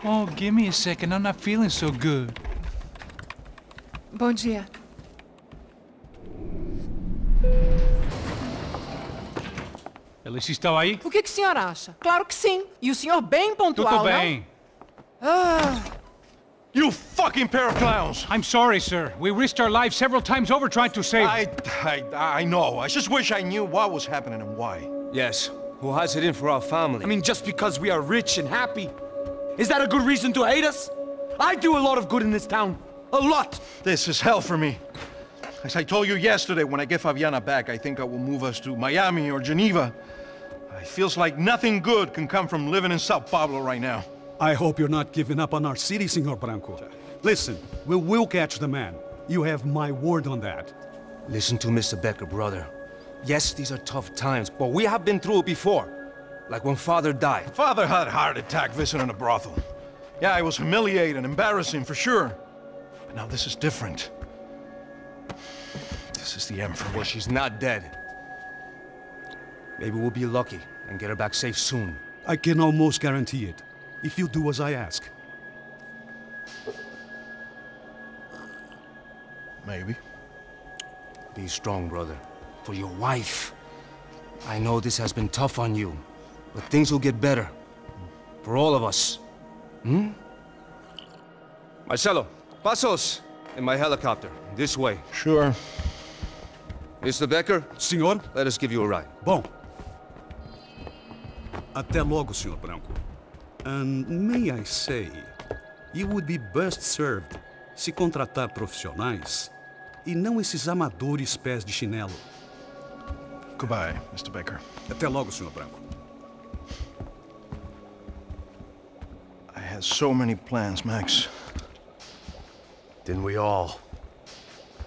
Oh, give me a second. I'm not feeling so good. Bom dia. Alice estava aí? O que o senhor acha? Claro que sim. E o senhor bem pontual, Tudo bem. não? Ah... You fucking pair of clowns! I'm sorry, sir. We risked our lives several times over trying to save... I know. I just wish I knew what was happening and why. Yes. Who has it in for our family? I mean, just because we are rich and happy? Is that a good reason to hate us? I do a lot of good in this town. A lot! This is hell for me. As I told you yesterday, when I get Fabiana back, I think I will move us to Miami or Geneva. It feels like nothing good can come from living in Sao Paulo right now. I hope you're not giving up on our city, Senor Branco. Listen, we will catch the man. You have my word on that. Listen to Mr. Becker, brother. Yes, these are tough times, but we have been through it before. Like when Father died. Father had a heart attack visiting a brothel. Yeah, it was humiliating, embarrassing, for sure. But now this is different. This is the end for me. Well, she's not dead. Maybe we'll be lucky and get her back safe soon. I can almost guarantee it, if you do as I ask. Maybe. Be strong, brother. For your wife. I know this has been tough on you, but things will get better. For all of us. Hmm? Marcelo, pasos in my helicopter. This way. Sure. Mr. Becker? Senhor? Let us give you a ride. Bom. Até logo, Senhor Branco. And may I say, you would be best served se contratar profissionais e não esses amadores pés de chinelo. Goodbye, Mr. Baker. Até logo, Senhor Branco. I had so many plans, Max. Didn't we all?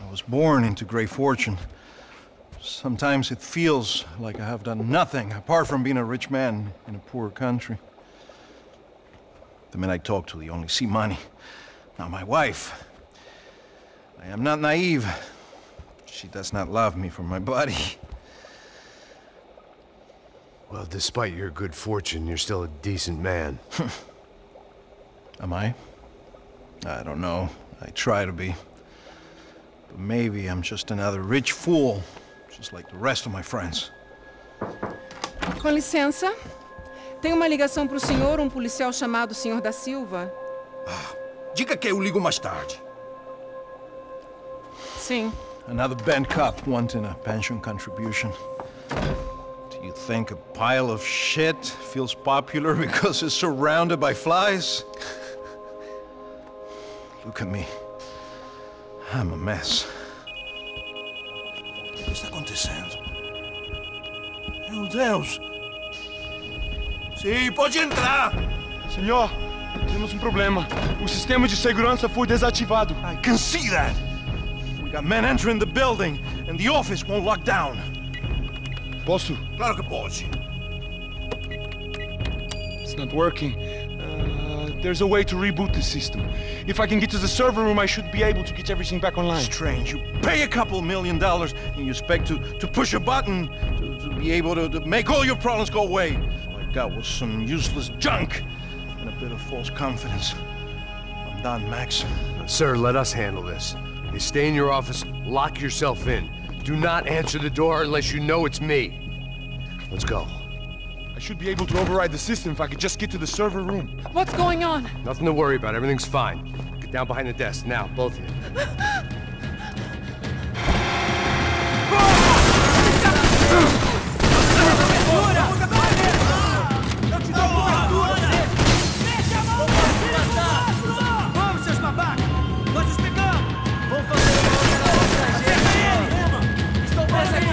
I was born into great fortune. Sometimes it feels like I have done nothing apart from being a rich man in a poor country. The men I talk to, they only see money. Now my wife, I am not naive. She does not love me for my body. Well, despite your good fortune, you're still a decent man. Am I? I don't know. I try to be. But maybe I'm just another rich fool, just like the rest of my friends. Com licença. Tem uma ligação para o senhor, policial chamado Sr. da Silva. Diga que eu ligo mais tarde. Sim. Another bent cop wanting a pension contribution. Do you think a pile of shit feels popular because it's surrounded by flies? Look at me. I'm a mess. O que está acontecendo? Meu Deus! Sim, pode entrar! Senhor, temos problema. O sistema de segurança foi desativado. I can see that! We got men entering the building, and the office won't lock down. Posso? Claro que pode. It's not working. There's a way to reboot the system. If I can get to the server room, I should be able to get everything back online. Strange. You pay a couple $1 million, and you expect to push a button to be able to make all your problems go away. All I got was some useless junk and a bit of false confidence. I'm done, Max. Sir, let us handle this. You stay in your office, lock yourself in. Do not answer the door unless you know it's me. Let's go. I should be able to override the system if I could just get to the server room. What's going on? Nothing to worry about. Everything's fine. Get down behind the desk. Now, both of you. Vamos, seus babacas! Nós os pegamos! Vamos fazer uma outra gente! Estou preso aqui!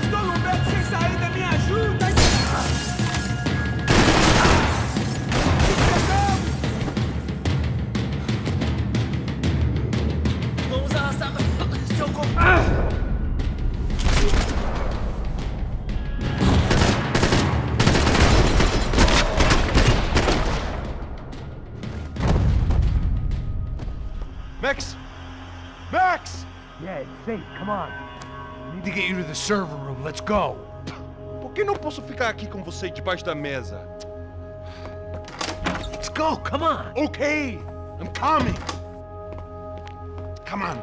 Estou no beco sem saída, me ajuda! Vamos arrastar seu corpo! Max! Max! Yeah, it's safe. Come on. We need to get you to the server room. Let's go. Por que não posso ficar aqui com você debaixo da mesa? go, come on. Okay, I'm coming. Come on.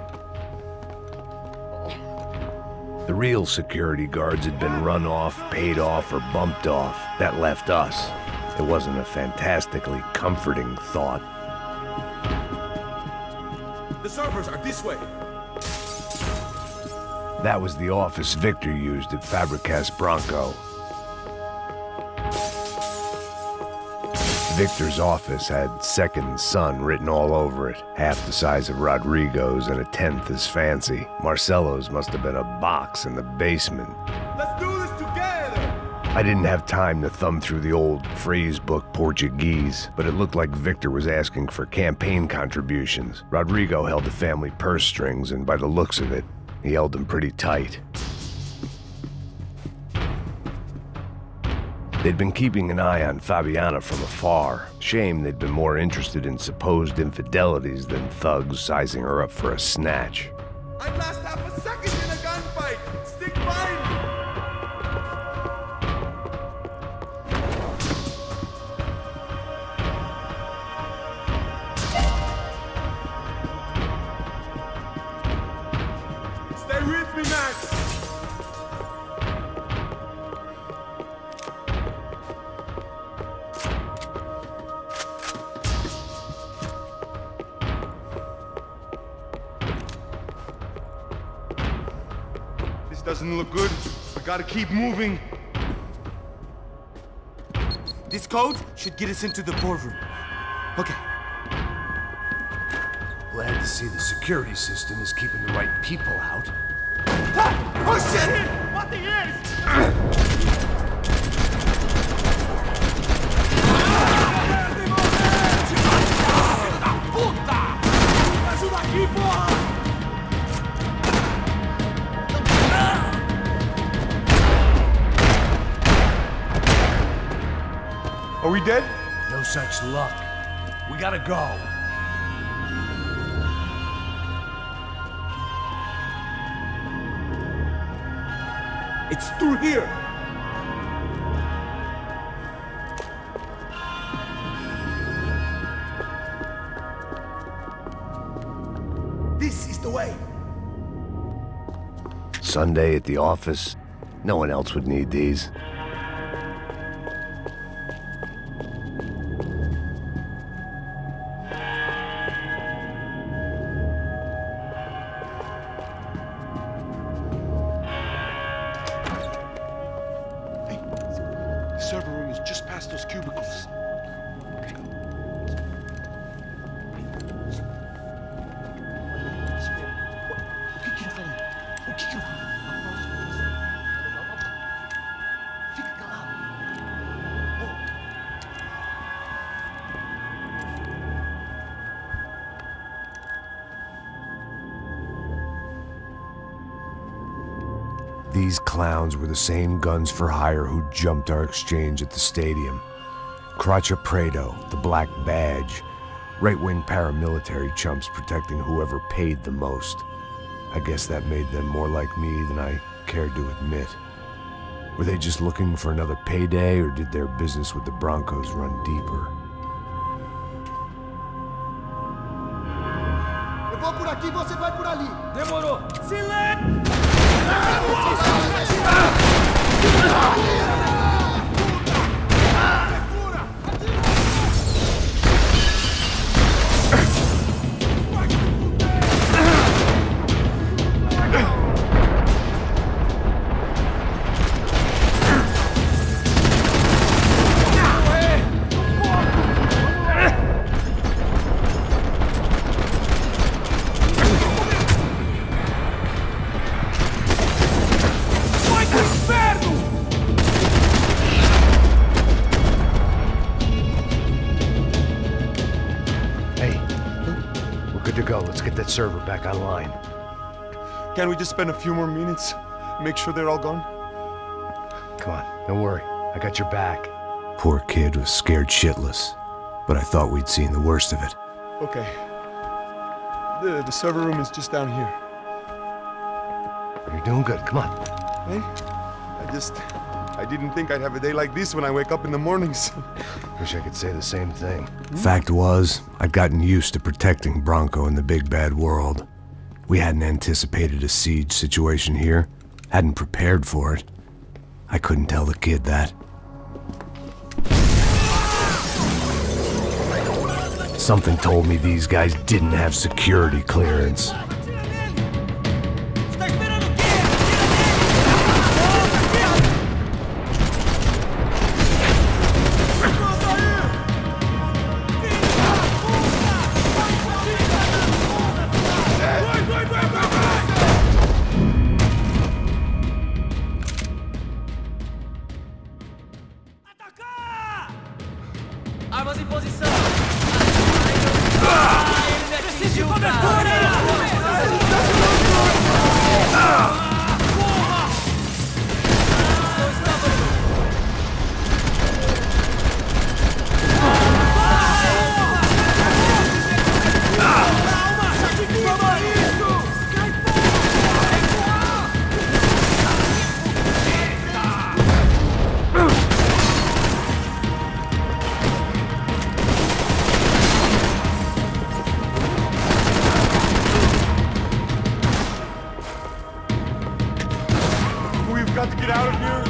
The real security guards had been run off, paid off, or bumped off. That left us. It wasn't a fantastically comforting thought. The servers are this way. That was the office Victor used at Fabricas Bronco. Victor's office had second son written all over it, half the size of Rodrigo's and a tenth as fancy. Marcelo's must have been a box in the basement. Let's do this together! I didn't have time to thumb through the old phrase book Portuguese, but it looked like Victor was asking for campaign contributions. Rodrigo held the family purse strings, and by the looks of it, he held them pretty tight. They'd been keeping an eye on Fabiana from afar. Shame they'd been more interested in supposed infidelities than thugs sizing her up for a snatch. I'd last half a second in a gunfight! Stick by me! Stay with me, Max! Doesn't look good. We gotta keep moving. This code should get us into the boardroom. Okay. Glad to see the security system is keeping the right people out. Oh shit! What the is? Puta! Ajuda aqui, porra! Are we dead? No such luck. We gotta go. It's through here! This is the way! Sunday at the office? No one else would need these. The server room is just past those cubicles. Let's go. O que ele falou? O que ele falou? Fica calado. These clowns were the same guns for hire who jumped our exchange at the stadium. Crotcha Prado, the Black Badge, right-wing paramilitary chumps protecting whoever paid the most. I guess that made them more like me than I cared to admit. Were they just looking for another payday, or did their business with the Broncos run deeper? Eu vou por aqui, você vai por ali. Demorou. Silêncio! Let's get that server back online. Can't we just spend a few more minutes? Make sure they're all gone? Come on, don't worry. I got your back. Poor kid was scared shitless, but I thought we'd seen the worst of it. Okay. The server room is just down here. You're doing good, come on. Hey? I didn't think I'd have a day like this when I wake up in the mornings. Wish I could say the same thing. Fact was, I'd gotten used to protecting Bronco in the big bad world. We hadn't anticipated a siege situation here, hadn't prepared for it. I couldn't tell the kid that. Something told me these guys didn't have security clearance. Armas em posição! Preciso de cobertura! Got to get out of here.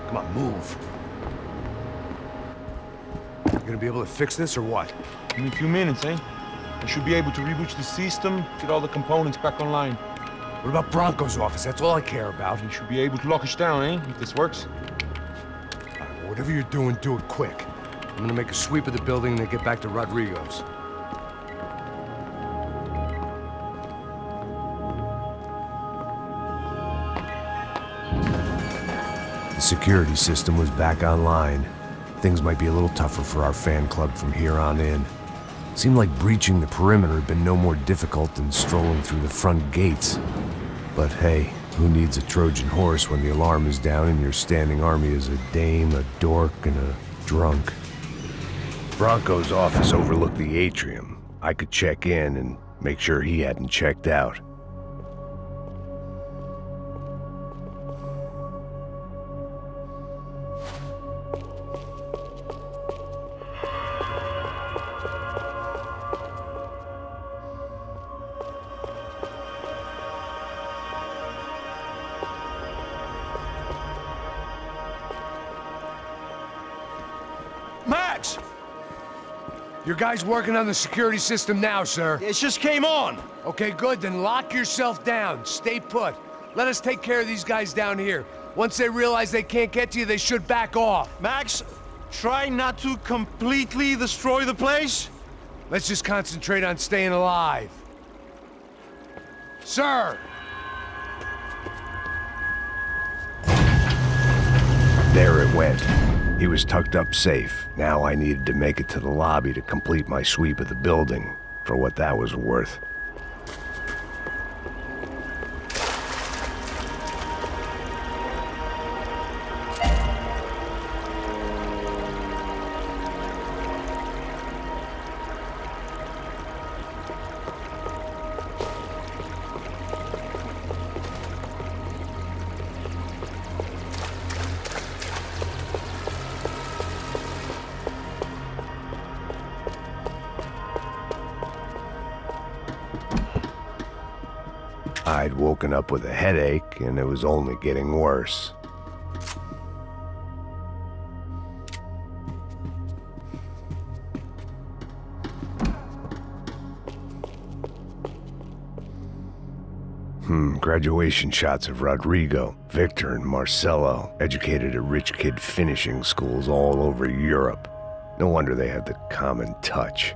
Come on, move. You gonna be able to fix this or what? In a few minutes, eh? I should be able to reboot the system, get all the components back online. What about Bronco's office? That's all I care about. You should be able to lock us down, eh? If this works. All right, well, whatever you're doing, do it quick. I'm gonna make a sweep of the building and then get back to Rodrigo's. The security system was back online. Things might be a little tougher for our fan club from here on in. Seemed like breaching the perimeter had been no more difficult than strolling through the front gates. But hey, who needs a Trojan horse when the alarm is down and your standing army is a dame, a dork, and a drunk? Bronco's office overlooked the atrium. I could check in and make sure he hadn't checked out. Max! Your guy's working on the security system now, sir. It just came on. Okay, good, then lock yourself down. Stay put. Let us take care of these guys down here. Once they realize they can't get to you, they should back off. Max, try not to completely destroy the place. Let's just concentrate on staying alive. Sir! There it went. He was tucked up safe. Now I needed to make it to the lobby to complete my sweep of the building, for what that was worth. I'd woken up with a headache, and it was only getting worse. Graduation shots of Rodrigo, Victor, and Marcelo, educated at rich kid finishing schools all over Europe. No wonder they had the common touch.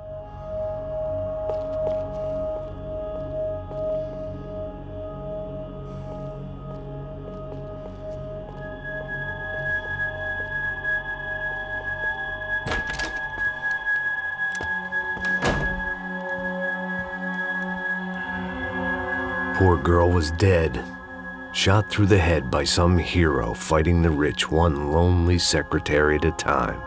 Poor girl was dead, shot through the head by some hero fighting the rich one lonely secretary at a time.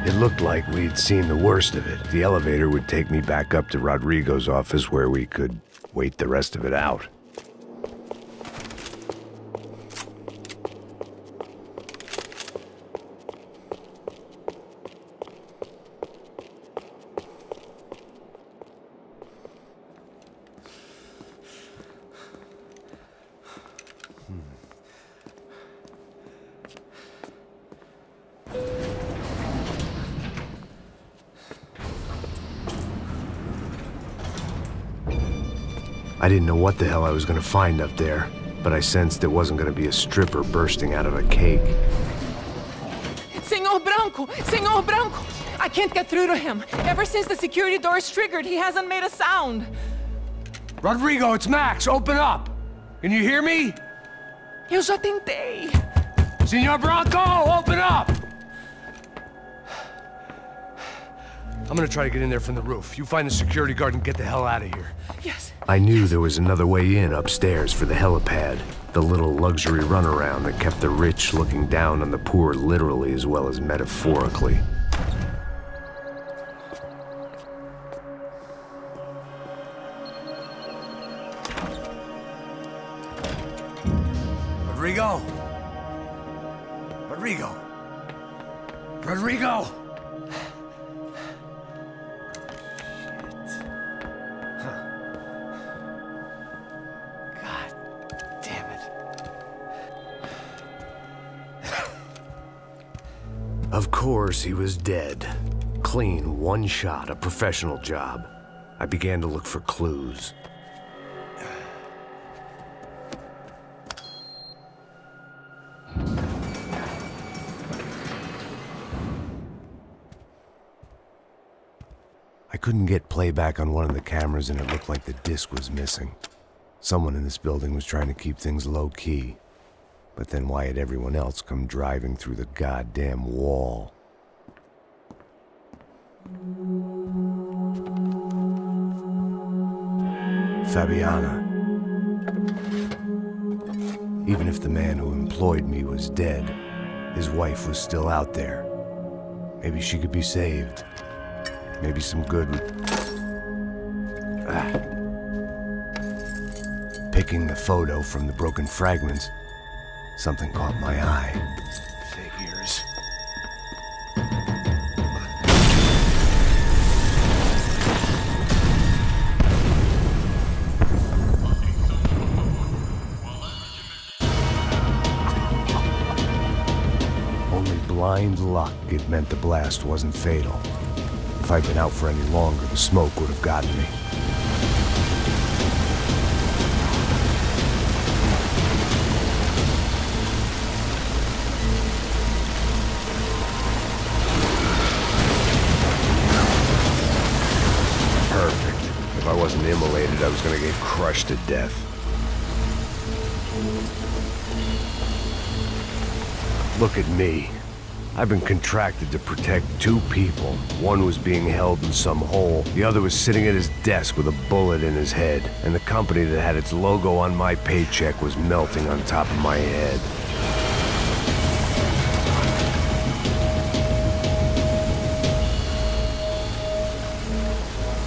It looked like we'd seen the worst of it. The elevator would take me back up to Rodrigo's office where we could wait the rest of it out. I didn't know what the hell I was going to find up there, but I sensed it wasn't going to be a stripper bursting out of a cake. Senor Branco! Senor Branco! I can't get through to him. Ever since the security door is triggered, he hasn't made a sound. Rodrigo, it's Max. Open up. Can you hear me? Eu já tentei. Senor Branco, open up! I'm gonna try to get in there from the roof. You find the security guard and get the hell out of here. Yes. I knew there was another way in upstairs for the helipad, the little luxury runaround that kept the rich looking down on the poor literally as well as metaphorically. Rodrigo? Rodrigo? Rodrigo! Of course, he was dead. Clean, one shot, a professional job. I began to look for clues. I couldn't get playback on one of the cameras and it looked like the disc was missing. Someone in this building was trying to keep things low-key. But then why had everyone else come driving through the goddamn wall? Fabiana. Even if the man who employed me was dead, his wife was still out there. Maybe she could be saved. Maybe some good would... Picking the photo from the broken fragments, something caught my eye. Figures. Only blind luck it meant the blast wasn't fatal. If I'd been out for any longer, the smoke would have gotten me. If I wasn't immolated, I was gonna get crushed to death. Look at me. I've been contracted to protect two people. One was being held in some hole. The other was sitting at his desk with a bullet in his head. And the company that had its logo on my paycheck was melting on top of my head.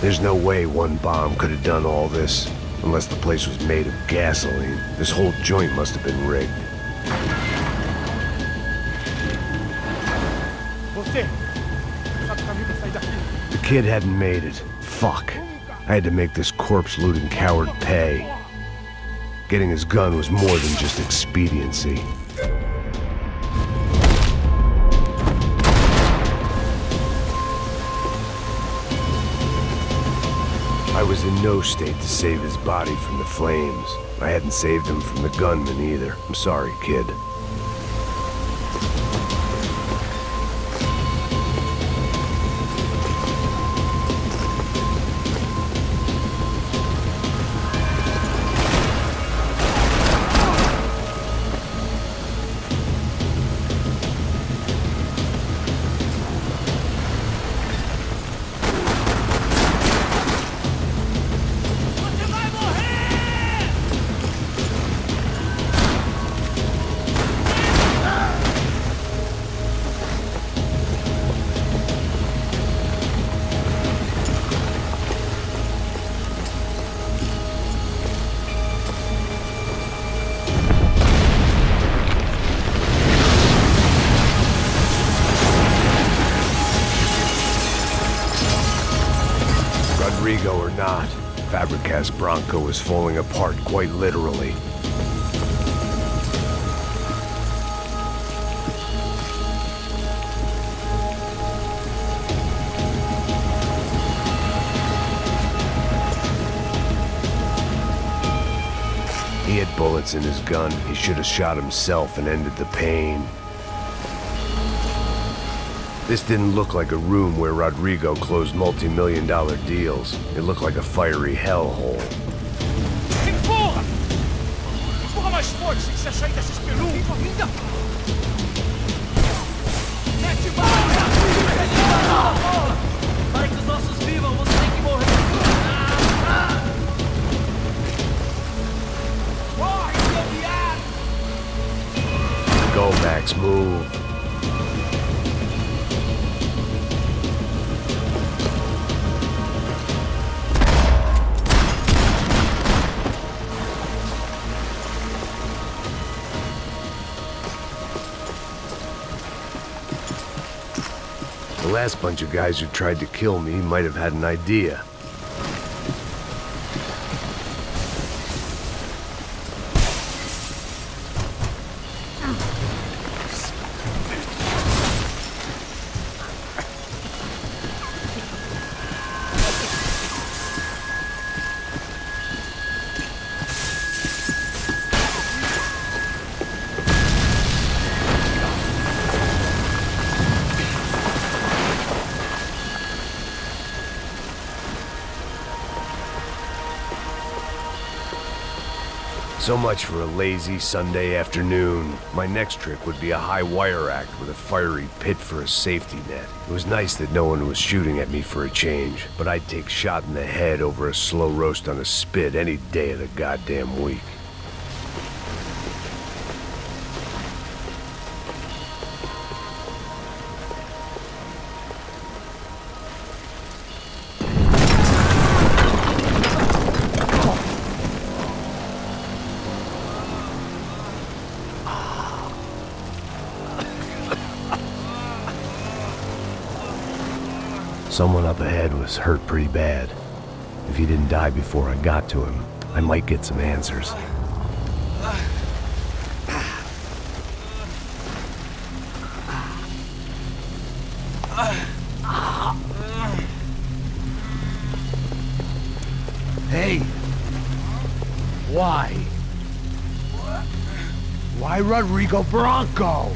There's no way one bomb could have done all this, unless the place was made of gasoline. This whole joint must have been rigged. The kid hadn't made it. Fuck. I had to make this corpse-looting coward pay. Getting his gun was more than just expediency. I was in no state to save his body from the flames. I hadn't saved him from the gunman either. I'm sorry, kid. Rodrigo or not, Fabricas Bronco was falling apart quite literally. He had bullets in his gun. He should have shot himself and ended the pain. This didn't look like a room where Rodrigo closed multi-million-dollar deals. It looked like a fiery hellhole. Empurra! Empurra mais forte se quiser sair dessa espelunca! Ainda! Mete bala! Para que os nossos vivam, você tem que morrer! Corre, seu viado! Go, Max, move. The last bunch of guys who tried to kill me might have had an idea. So much for a lazy Sunday afternoon. My next trick would be a high wire act with a fiery pit for a safety net. It was nice that no one was shooting at me for a change, but I'd take shot in the head over a slow roast on a spit any day of the goddamn week. Someone up ahead was hurt pretty bad. If he didn't die before I got to him, I might get some answers. Hey! Why? Why Rodrigo Bronco?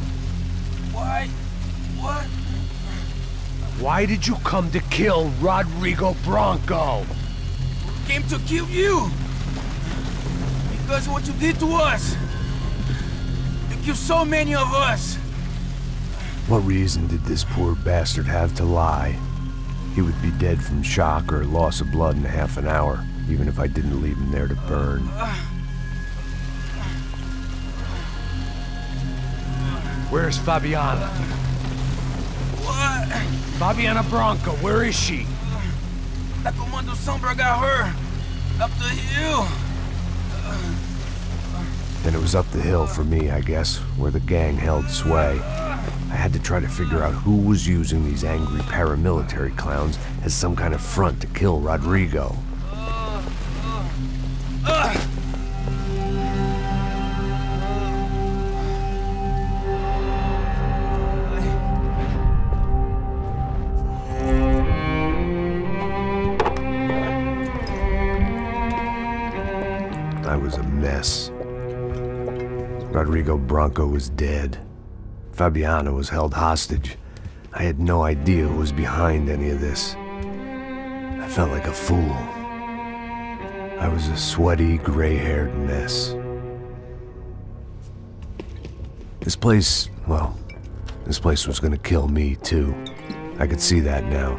Why? What? Why did you come to kill Rodrigo Bronco? Came to kill you! Because of what you did to us! You killed so many of us! What reason did this poor bastard have to lie? He would be dead from shock or loss of blood in half an hour, even if I didn't leave him there to burn. Where's Fabiana? What? Fabiana Bronco, where is she? That Commando Sombra got her! Up the hill! Then it was up the hill for me, I guess, where the gang held sway. I had to try to figure out who was using these angry paramilitary clowns as some kind of front to kill Rodrigo. I was a mess. Rodrigo Bronco was dead. Fabiana was held hostage. I had no idea who was behind any of this. I felt like a fool. I was a sweaty, gray-haired mess. This place, well, this place was gonna kill me too. I could see that now.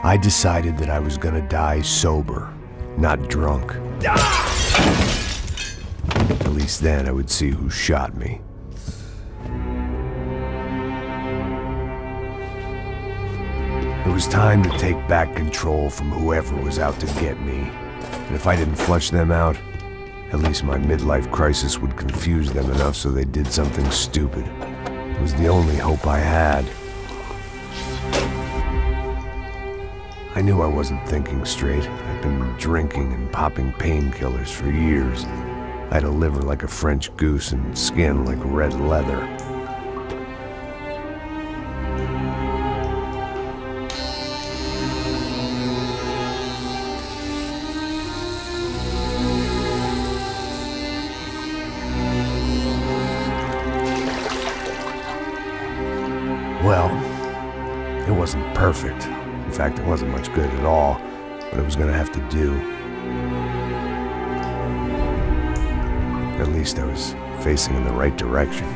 I decided that I was gonna die sober, not drunk. At least then I would see who shot me. It was time to take back control from whoever was out to get me. And if I didn't flush them out, at least my midlife crisis would confuse them enough so they did something stupid. It was the only hope I had. I knew I wasn't thinking straight. I'd been drinking and popping painkillers for years. I had a liver like a French goose and skin like red leather. Well, it wasn't perfect. In fact, it wasn't much good at all, but it was gonna have to do. At least I was facing in the right direction.